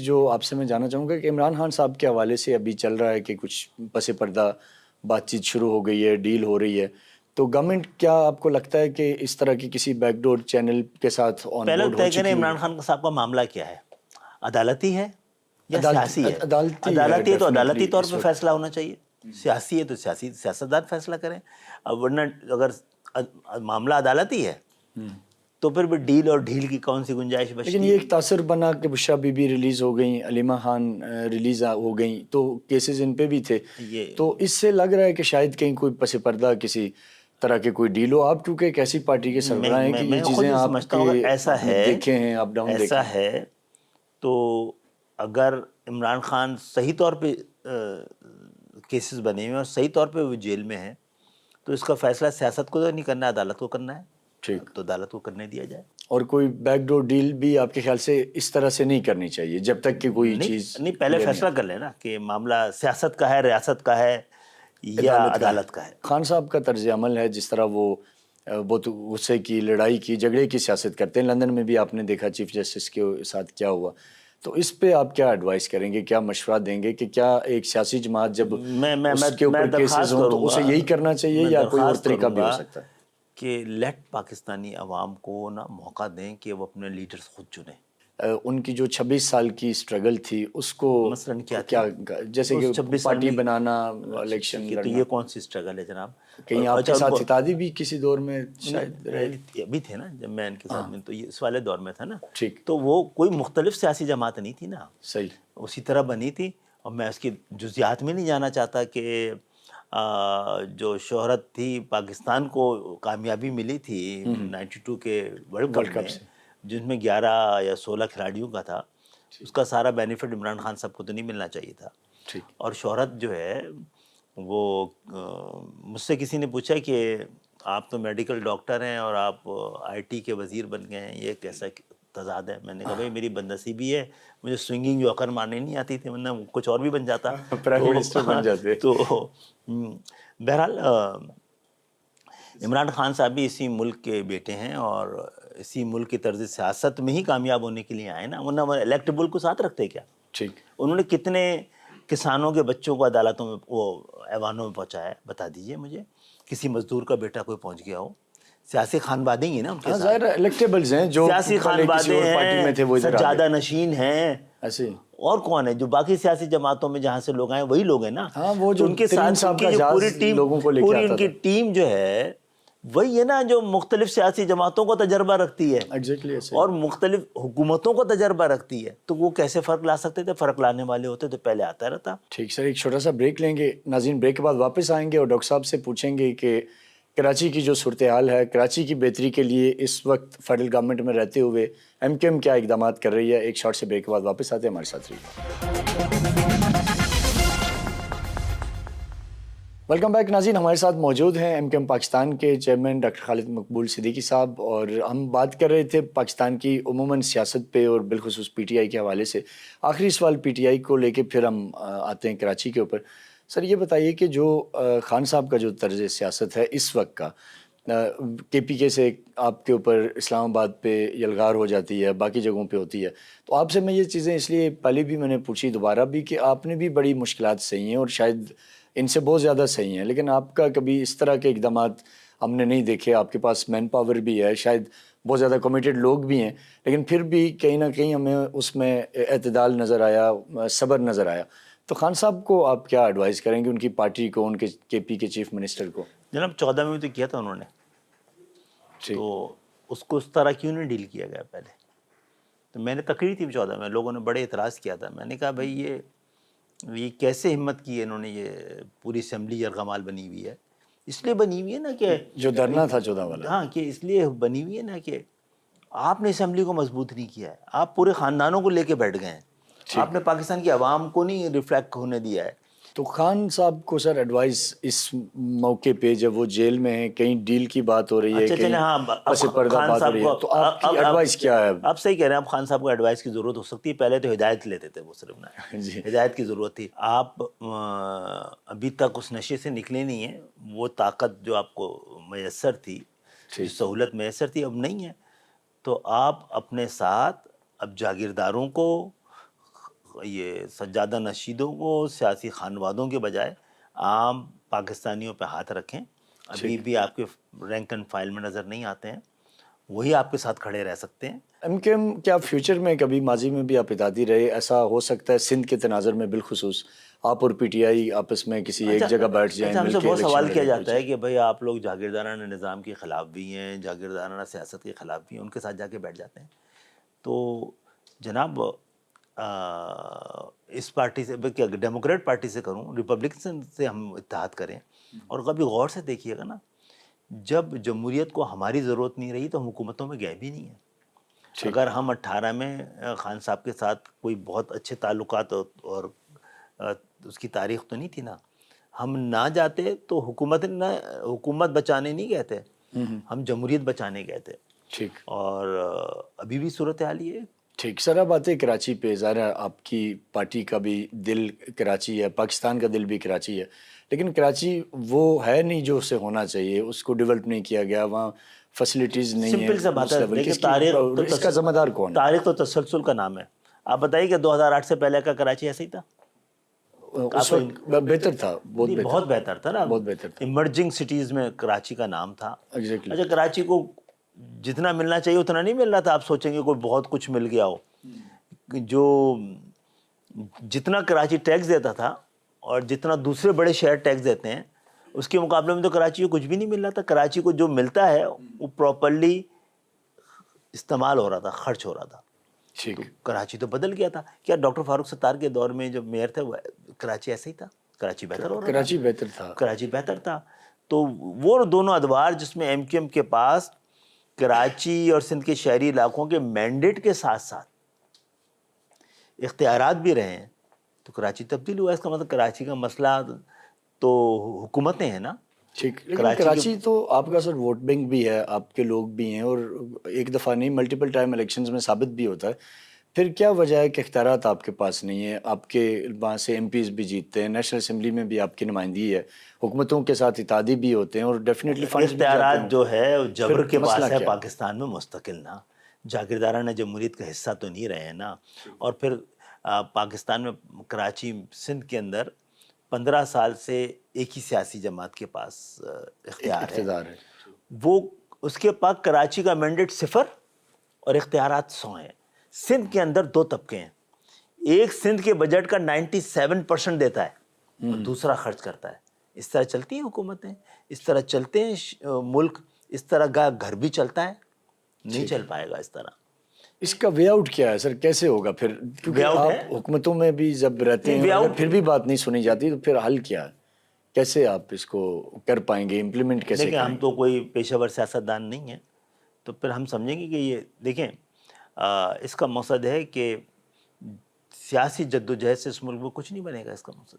جو آپ سے میں جاننا چاہوں گا کہ عمران خان صاحب کے حوالے سے ابھی چل رہا ہے کہ کچھ پس پردہ بات چیت شروع ہو گئی ہے، ڈیل ہو رہی ہے، تو گورنمنٹ کیا آپ کو لگتا ہے کہ اس طرح کی کسی بیک ڈور چینل کے ساتھ آن پہلے بورڈ ہو طے چکی کریں ہوئی عمران خان صاحب کا معاملہ کیا ہے، عدالتی ہے یا سیاسی ہے؟ عدالتی ہے تو عدالتی definitely طور اس پہ وقت۔ فیصلہ ہونا چاہیے، سیاسی ہے تو سیاستدان فیصلہ کریں۔ اب ورنہ اگر معاملہ عدالتی ہے تو پھر بھی ڈیل اور ڈھیل کی کون سی گنجائش لیکن بچتی یہ ہے؟ ایک تاثر بنا کہ بشرا بی بی ریلیز ہو گئیں، علیمہ خان ریلیز ہو گئیں، تو کیسز ان پہ بھی تھے، یہ تو اس سے لگ رہا ہے کہ شاید کہیں کوئی پس پردہ کسی طرح کے کوئی ڈیل ہو۔ آپ چونکہ ایک ایسی پارٹی کے سربراہ ہیں کہ یہ میں خود چیزیں یہ آپ سمجھتا کے ہوں اگر ایسا ہے، دیکھے ہیں، اپ ڈاؤن دیکھے ہیں۔ ہے تو اگر عمران خان صحیح طور پہ کیسز بنے ہوئے ہیں اور صحیح طور پہ وہ جیل میں ہیں تو اس کا فیصلہ سیاست کو تو نہیں کرنا ہے، عدالت کو کرنا ہے، ٹھیک، تو عدالت کو کرنے دیا جائے۔ اور کوئی بیک ڈور ڈیل بھی آپ کے خیال سے اس طرح سے نہیں کرنی چاہیے جب تک کہ کوئی چیز نہیں پہلے clear فیصلہ کر لینا کہ معاملہ سیاست کا ہے، ریاست کا ہے یا عدالت کا ہے۔ خان صاحب کا طرز عمل ہے جس طرح وہ بہت غصے کی، لڑائی کی، جھگڑے کی سیاست کرتے ہیں، لندن میں بھی آپ نے دیکھا چیف جسٹس کے ساتھ کیا ہوا، تو اس پہ آپ کیا ایڈوائز کریں گے، کیا مشورہ دیں گے کہ کیا ایک سیاسی جماعت جب اس کے اوپر کیسز ہوں تو اسے یہی کرنا چاہیے یا کوئی اور طریقہ بھی ہو سکتا ہے؟ کہ لیٹ پاکستانی عوام کو نا موقع دیں کہ وہ اپنے لیڈرز خود چنیں۔ ان کی جو 26 سال کی سٹرگل تھی اس کو مثلاً کیا جیسے کہ پارٹی بنانا، الیکشن تو لڑنا، یہ کون سی سٹرگل ہے جناب؟ کہیں آپ کے ساتھ اتحادی بھی کسی دور میں شاید رہے؟ ابھی تھے نا جب میں ان کے ساتھ میں، تو یہ اس والے دور میں تھا نا، ٹھیک، تو وہ کوئی مختلف سیاسی جماعت نہیں تھی نا، صحیح، اسی طرح بنی تھی۔ اور میں اس کی جزیات میں نہیں جانا چاہتا کہ جو شہرت تھی پاکستان کو، کامیابی ملی تھی 92 کے ورلڈ کپ میں، جن میں 11 یا 16 کھلاڑیوں کا تھا، اس کا سارا بینیفٹ عمران خان صاحب کو تو نہیں ملنا چاہیے تھا۔ ٹھیک، اور شہرت جو ہے وہ مجھ سے کسی نے پوچھا کہ آپ تو میڈیکل ڈاکٹر ہیں اور آپ آئی ٹی کے وزیر بن گئے ہیں، یہ کیسا تضاد ہے؟ میں نے کہا بھائی میری بدنصیبی ہے، مجھے سوئنگنگ جوکر مارنے نہیں آتی تھی، ورنہ کچھ اور بھی بن جاتا، پرائم منسٹر بن جاتے۔ تو بہرحال عمران خان صاحب بھی اسی ملک کے بیٹے ہیں اور اسی ملک کی طرز سیاست میں ہی کامیاب ہونے کے لیے آئے نا، ورنہ وہ الیکٹیبل کو ساتھ رکھتے کیا؟ ٹھیک، انہوں نے کتنے کسانوں کے بچوں کو عدالتوں میں، وہ ایوانوں میں پہنچایا ہے؟ بتا دیجئے مجھے، کسی مزدور کا بیٹا کوئی پہنچ گیا ہو؟ سیاسی خانوادے ہی نا ان کے ساتھ، ظاہر الیکٹیبلز ہیں جو سیاسی پہلے کسی خانوادے اور پارٹی میں تھے، وہ ہیں، ادھر آ سجادہ گئے نشین ہیں، ایسے۔ اور کون ہے جو باقی سیاسی جماعتوں میں جہاں سے لوگ آئے وہی لوگ ہیں نا۔ ہاں، وہ تو جو ان کے ترین ساتھ صاحب ان کی کا جو پوری جہاز ٹیم، لوگوں کو لے کے پوری آتا ان کی تھا، ٹیم جو ہے وہی ہے نا جو مختلف سیاسی جماعتوں کو تجربہ رکھتی ہے ایگزیکٹلی ایسے۔ اور مختلف حکومتوں کو تجربہ رکھتی ہے، تو وہ کیسے فرق لا سکتے تھے؟ فرق لانے والے ہوتے تو پہلے آتا رہتا۔ ٹھیک سر، ایک چھوٹا سا بریک لیں گے ناظرین، بریک کے بعد واپس آئیں گے اور ڈاکٹر صاحب سے پوچھیں گے کہ کراچی کی جو صورتحال ہے، کراچی کی بہتری کے لیے اس وقت فیڈرل گورنمنٹ میں رہتے ہوئے ایم کیو ایم کیا اقدامات کر رہی ہے۔ ایک شارٹ سے بریک کے بعد واپس آتے ہیں، ہمارے ساتھ رہیے۔ ویلکم بیک ناظرین، ہمارے ساتھ موجود ہیں ایم کیو ایم پاکستان کے چیئرمین ڈاکٹر خالد مقبول صدیقی صاحب، اور ہم بات کر رہے تھے پاکستان کی عموماً سیاست پہ اور بالخصوص پی ٹی آئی کے حوالے سے۔ آخری سوال پی ٹی آئی کو لے کے پھر ہم آتے ہیں کراچی کے اوپر۔ سر یہ بتائیے کہ جو خان صاحب کا جو طرز سیاست ہے اس وقت کا، کے پی کے سے آپ کے اوپر اسلام آباد پہ یلغار ہو جاتی ہے، باقی جگہوں پہ ہوتی ہے، تو آپ سے میں یہ چیزیں اس لیے پہلے بھی میں نے پوچھی، دوبارہ بھی، کہ آپ نے بھی بڑی مشکلات سہی ہیں اور شاید ان سے بہت زیادہ صحیح ہیں، لیکن آپ کا کبھی اس طرح کے اقدامات ہم نے نہیں دیکھے۔ آپ کے پاس مین پاور بھی ہے، شاید بہت زیادہ کمیٹڈ لوگ بھی ہیں، لیکن پھر بھی کہیں نہ کہیں ہمیں اس میں اعتدال نظر آیا، صبر نظر آیا۔ تو خان صاحب کو آپ کیا ایڈوائز کریں گے، ان کی پارٹی کو، ان کے کے پی کے چیف منسٹر کو؟ جناب 14 میں تو کیا تھا انہوں نے، تو اس کو اس طرح کیوں نہیں ڈیل کیا گیا پہلے؟ تو میں نے تقریر تھی 14 میں، لوگوں نے بڑے اعتراض کیا تھا، میں نے کہا بھائی یہ کیسے ہمت کی ہے انہوں نے، یہ پوری اسمبلی یرغمال بنی ہوئی ہے، اس لیے بنی ہوئی ہے نا کہ جو دھرنا تھا 14 والا، ہاں، کہ اس لیے بنی ہوئی ہے نا کہ آپ نے اسمبلی کو مضبوط نہیں کیا ہے، آپ پورے خاندانوں کو لے کے بیٹھ گئے ہیں، آپ نے پاکستان کی عوام کو نہیں ریفلیکٹ ہونے دیا ہے۔ تو خان صاحب کو سر ایڈوائز اس موقع پہ جب وہ جیل میں ہیں، کہیں ڈیل کی بات ہو رہی ہے، کہیں پس پردہ بات ہو رہی ہے، تو آپ کی ایڈوائز کیا ہے؟ آپ صحیح کہہ رہے ہیں، آپ خان صاحب کو ایڈوائز کی ضرورت ہو سکتی ہے، پہلے تو ہدایت لیتے تھے وہ صرف نا، ہدایت کی ضرورت تھی۔ آپ ابھی تک اس نشے سے نکلے نہیں ہیں، وہ طاقت جو آپ کو میسر تھی، جو سہولت میسر تھی، اب نہیں ہے، تو آپ اپنے ساتھ اب جاگیرداروں کو، یہ سجادہ نشیدوں کو سیاسی خانوادوں کے بجائے عام پاکستانیوں پہ ہاتھ رکھیں. ابھی بھی آپ کے رینک اینڈ فائل میں نظر نہیں آتے ہیں, وہی آپ کے ساتھ کھڑے رہ سکتے ہیں. ایم کیو ایم کیا فیوچر میں کبھی ماضی میں بھی آپ اتحادی رہے, ایسا ہو سکتا ہے سندھ کے تناظر میں بالخصوص آپ اور پی ٹی آئی آپس میں کسی ایک جگہ بیٹھ جائیں؟ ہم سے بہت سوال کیا جاتا ہے کہ بھائی آپ لوگ جاگیردارانہ نظام کے خلاف بھی ہیں, جاگیردارانہ سیاست کے خلاف بھی ہیں, ان کے ساتھ جا کے بیٹھ جاتے ہیں. تو جناب اس پارٹی سے ڈیموکریٹ پارٹی سے کروں, ریپبلکن سے ہم اتحاد کریں, اور کبھی غور سے دیکھیے گا نا, جب جمہوریت کو ہماری ضرورت نہیں رہی تو ہم حکومتوں میں گئے بھی نہیں ہیں. اگر ہم 18 میں خان صاحب کے ساتھ کوئی بہت اچھے تعلقات اور اس کی تاریخ تو نہیں تھی نا, ہم نہ جاتے تو حکومت بچانے نہیں گئے تھے, ہم جمہوریت بچانے گئے تھے. ٹھیک. اور ابھی بھی صورتحال یہ ہے. ٹھیک. سر اب آتے کراچی پہ, ظاہر ہے آپ کی پارٹی کا بھی دل کراچی ہے, پاکستان کا دل بھی کراچی ہے, لیکن کراچی وہ ہے نہیں جو اسے ہونا چاہیے, اس کو ڈیولپ نہیں کیا گیا, وہاں فیسلٹیز نہیں ہیں. سمپل سا بات ہے, دیکھیں تاریخ اس کا ذمہ دار کون ہے؟ تاریخ تو تسلسل کا نام ہے. آپ بتائیے کہ 2008 سے پہلے کا کراچی ایسا ہی تھا؟ اس وقت بہتر تھا, بہت بہتر تھا نا, بہت بہتر تھا. ایمرجنگ سٹیز میں کراچی کا نام تھا. ایگزیکٹلی. اچھا, کراچی کو جتنا ملنا چاہیے اتنا نہیں مل رہا تھا. آپ سوچیں گے کوئی بہت کچھ مل گیا ہو. جو جتنا کراچی ٹیکس دیتا تھا اور جتنا دوسرے بڑے شہر ٹیکس دیتے ہیں, اس کے مقابلے میں تو کراچی کو کچھ بھی نہیں مل رہا تھا. کراچی کو جو ملتا ہے وہ پراپرلی استعمال ہو رہا تھا, خرچ ہو رہا تھا. ٹھیک. کراچی تو بدل گیا تھا. کیا ڈاکٹر فاروق ستار کے دور میں جب میئر تھے کراچی ایسا ہی تھا؟ کراچی بہتر ہو رہا تھا. کراچی بہتر تھا. کراچی بہتر تھا. تو وہ دونوں ادوار جس میں ایم کیو ایم کے پاس کراچی اور سندھ کے شہری علاقوں کے مینڈیٹ کے ساتھ ساتھ اختیارات بھی رہے ہیں, تو کراچی تبدیل ہوا. اس کا مطلب کراچی کا مسئلہ تو حکومتیں ہیں نا. ٹھیک. لیکن کراچی تو آپ کا سر ووٹ بینک بھی ہے, آپ کے لوگ بھی ہیں, اور ایک دفعہ نہیں ملٹیپل ٹائم الیکشنز میں ثابت بھی ہوتا ہے. پھر کیا وجہ ہے کہ اختیارات آپ کے پاس نہیں ہے؟ آپ کے وہاں سے ایم پیز بھی جیتتے ہیں, نیشنل اسمبلی میں بھی آپ کی نمائندگی ہے, حکومتوں کے ساتھ اتحادی بھی ہوتے ہیں, اور ڈیفینیٹلی فنڈز بھی جاتے ہیں. اختیارات جو ہے جبر کے پاس ہے کیا؟ پاکستان میں مستقل نا, جاگیردارانہ جمہوریت کا حصہ تو نہیں رہے ہیں نا. اور پھر پاکستان میں کراچی سندھ کے اندر 15 سال سے ایک ہی سیاسی جماعت کے پاس اقتدار ہے. وہ اس کے پاس کراچی کا مینڈیٹ 0 اور اختیارات 100 ہیں. سندھ کے اندر 2 طبقے ہیں, ایک سندھ کے بجٹ کا 97% دیتا ہے اور دوسرا خرچ کرتا ہے. اس طرح چلتی ہیں حکومتیں, اس طرح چلتے ہیں ملک, اس طرح گھر بھی چلتا ہے. نہیں چل پائے گا اس طرح. اس کا وے آؤٹ کیا ہے سر, کیسے ہوگا پھر؟ کیونکہ آپ حکومتوں میں بھی جب رہتے ہیں اگر پھر بھی بات نہیں سنی جاتی تو پھر حل کیا ہے؟ کیسے آپ اس کو کر پائیں گے, امپلیمنٹ کیسے دیکھیں, کریں؟ ہم تو کوئی پیشہ ور سیاستدان نہیں ہیں, تو پھر ہم سمجھیں گے کہ یہ دیکھیں اس کا مقصد ہے کہ سیاسی جدوجہد سے اس ملک میں کچھ نہیں بنے گا. اس کا مقصد